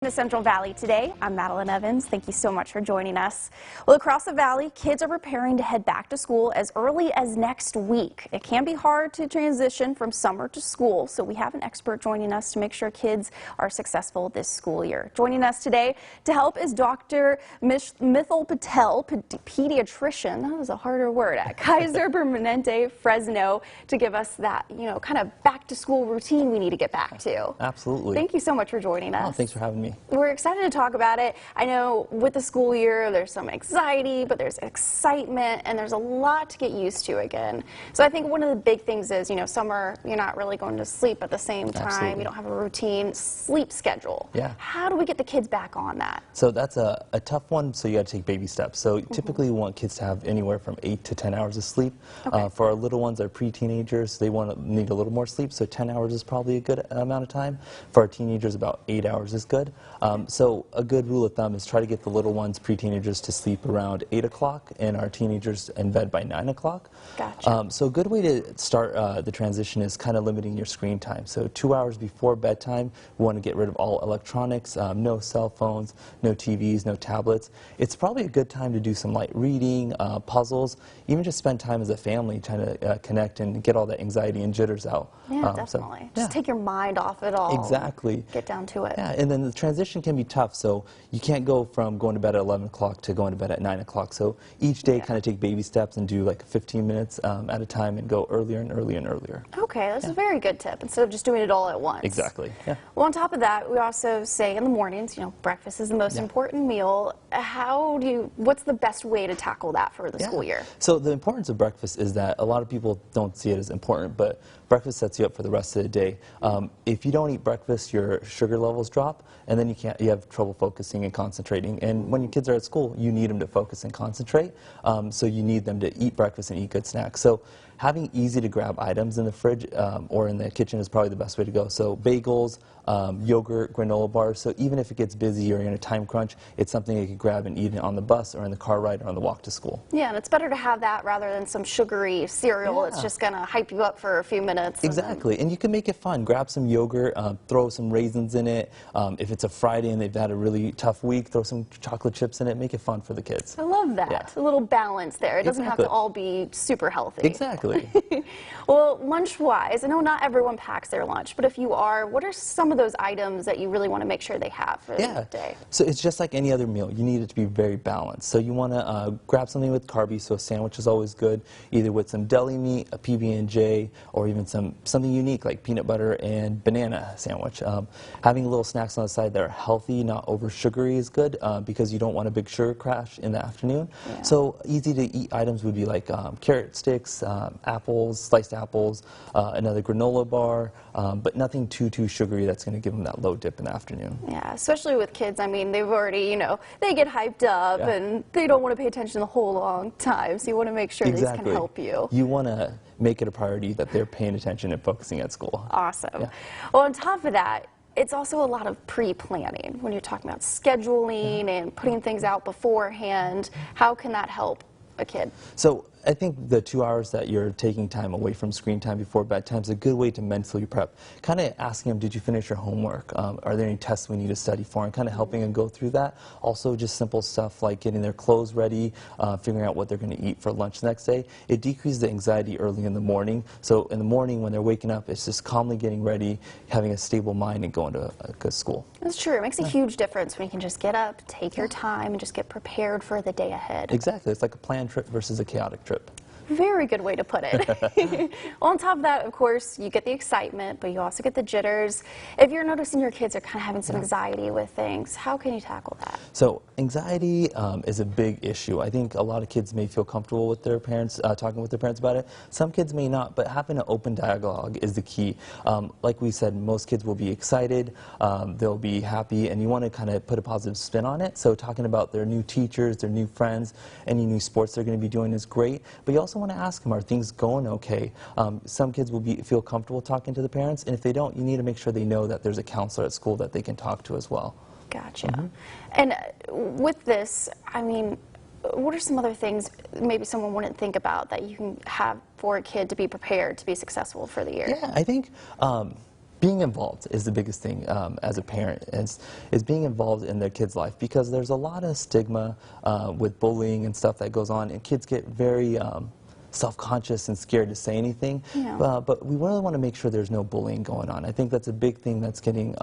In the Central Valley today, I'm Madeline Evans. Thank you so much for joining us. Well, across the valley, kids are preparing to head back to school as early as next week. It can be hard to transition from summer to school, so we have an expert joining us to make sure kids are successful this school year. Joining us today to help is Dr. Mitul Patel, pediatrician, that was a harder word, at Kaiser Permanente, Fresno, to give us that, kind of back to school routine we need to get back to. Absolutely. Thank you so much for joining us. Oh, thanks for having me. We're excited to talk about it. I know with the school year, there's some anxiety, but there's excitement, and there's a lot to get used to again. So I think one of the big things is, summer, you're not really going to sleep at the same time. Absolutely. You don't have a routine sleep schedule. Yeah. How do we get the kids back on that? So that's a tough one, so you got to take baby steps. So typically we want kids to have anywhere from 8 to 10 hours of sleep. Okay. For our little ones, our pre-teenagers, they need a little more sleep, so 10 hours is probably a good amount of time. For our teenagers, about 8 hours is good. So a good rule of thumb is try to get the little ones, pre-teenagers, to sleep around 8 o'clock and our teenagers in bed by 9 o'clock. Gotcha. So a good way to start the transition is kind of limiting your screen time. So 2 hours before bedtime, we want to get rid of all electronics, no cell phones, no TVs, no tablets. It's probably a good time to do some light reading, puzzles, even just spend time as a family trying to connect and get all that anxiety and jitters out. Yeah, definitely. Just take your mind off it all. Exactly. Get down to it. Yeah, and then the transition can be tough, so you can't go from going to bed at 11 o'clock to going to bed at 9 o'clock. So each day kind of take baby steps and do like 15 minutes at a time and go earlier and earlier and earlier. Okay, that's a very good tip, instead of just doing it all at once. Exactly, yeah. Well, on top of that, we also say in the mornings, breakfast is the most important meal. What's the best way to tackle that for the school year? So the importance of breakfast is that a lot of people don't see it as important, but breakfast sets you up for the rest of the day. If you don't eat breakfast, your sugar levels drop, and then you have trouble focusing and concentrating. And when your kids are at school, you need them to focus and concentrate, so you need them to eat breakfast and eat good snacks. So having easy to grab items in the fridge or in the kitchen is probably the best way to go. So bagels, yogurt, granola bars. So even if it gets busy or you're in a time crunch, it's something you can grab and eat on the bus or in the car ride or on the walk to school. Yeah, and it's better to have that rather than some sugary cereal that's just going to hype you up for a few minutes. Exactly, and you can make it fun. Grab some yogurt, throw some raisins in it. If it's a Friday and they've had a really tough week, throw some chocolate chips in it. Make it fun for the kids. I love that. Yeah. A little balance there. It doesn't have to all be super healthy. Exactly. Well, lunch-wise, I know not everyone packs their lunch, but if you are, what are some of those items that you really want to make sure they have for the day? So it's just like any other meal. You need it to be very balanced. So you want to grab something with carbs, so a sandwich is always good, either with some deli meat, a PB&J, or even something unique like peanut butter and banana sandwich. Having little snacks on the side that are healthy, not over sugary is good because you don't want a big sugar crash in the afternoon. Yeah. So easy to eat items would be like carrot sticks, apples, sliced apples, another granola bar, but nothing too sugary that's going to give them that low dip in the afternoon. Yeah, especially with kids. I mean, they've already, they get hyped up and they don't want to pay attention the whole long time, so you want to make sure these can help you. You want to make it a priority that they're paying attention and focusing at school. Awesome. Yeah. Well, on top of that, it's also a lot of pre-planning when you're talking about scheduling and putting things out beforehand. How can that help a kid? So I think the 2 hours that you're taking time away from screen time before bedtime is a good way to mentally prep. Kind of asking them, did you finish your homework? Are there any tests we need to study for? And kind of helping them go through that. Also just simple stuff like getting their clothes ready, figuring out what they're going to eat for lunch the next day. It decreases the anxiety early in the morning. So in the morning when they're waking up, it's just calmly getting ready, having a stable mind and going to a good school. That's true. It makes a huge difference when you can just get up, take your time, and just get prepared for the day ahead. Exactly. It's like a planned trip versus a chaotic trip. Very good way to put it. Well, on top of that, of course, you get the excitement, but you also get the jitters. If you're noticing your kids are kind of having some anxiety with things, how can you tackle that? So anxiety is a big issue. I think a lot of kids may feel comfortable with their parents, talking with their parents about it. Some kids may not, but having an open dialogue is the key. Like we said, most kids will be excited, they'll be happy, and you want to kind of put a positive spin on it. So talking about their new teachers, their new friends, any new sports they're going to be doing is great, but you also want to ask them, are things going okay? Some kids will feel comfortable talking to the parents, and if they don't, you need to make sure they know that there's a counselor at school that they can talk to as well. Gotcha. And with this, I mean, what are some other things maybe someone wouldn't think about that you can have for a kid to be prepared to be successful for the year? Yeah, I think being involved is the biggest thing as a parent, is being involved in their kid's life, because there's a lot of stigma with bullying and stuff that goes on, and kids get very self-conscious and scared to say anything. Yeah. But we really want to make sure there's no bullying going on. I think that's a big thing that's getting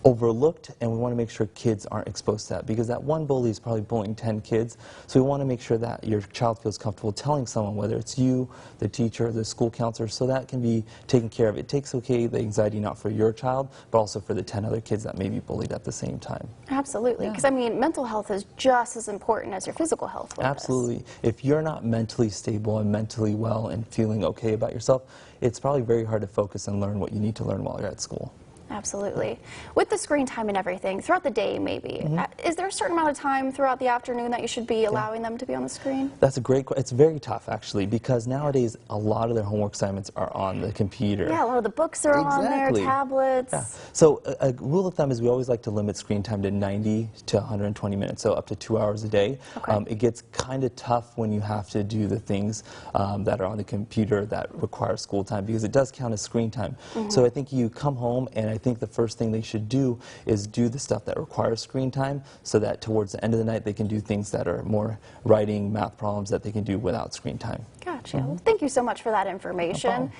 overlooked, and we want to make sure kids aren't exposed to that, because that one bully is probably bullying 10 kids. So we want to make sure that your child feels comfortable telling someone, whether it's you, the teacher, the school counselor, so that can be taken care of. It takes the anxiety not for your child, but also for the 10 other kids that may be bullied at the same time. Absolutely, because I mean, mental health is just as important as your physical health. Absolutely. If you're not mentally stable and mentally well and feeling okay about yourself, it's probably very hard to focus and learn what you need to learn while you're at school. Absolutely. With the screen time and everything, throughout the day maybe, is there a certain amount of time throughout the afternoon that you should be allowing them to be on the screen? That's a great question. It's very tough, actually, because nowadays a lot of their homework assignments are on the computer. Yeah, a lot of the books are on there, tablets. Yeah. So a rule of thumb is we always like to limit screen time to 90 to 120 minutes, so up to 2 hours a day. Okay. It gets kind of tough when you have to do the things that are on the computer that require school time, because it does count as screen time. So I think you come home, and I think the first thing they should do is do the stuff that requires screen time, so that towards the end of the night they can do things that are more writing, math problems that they can do without screen time. Gotcha. Well, thank you so much for that information. No problem.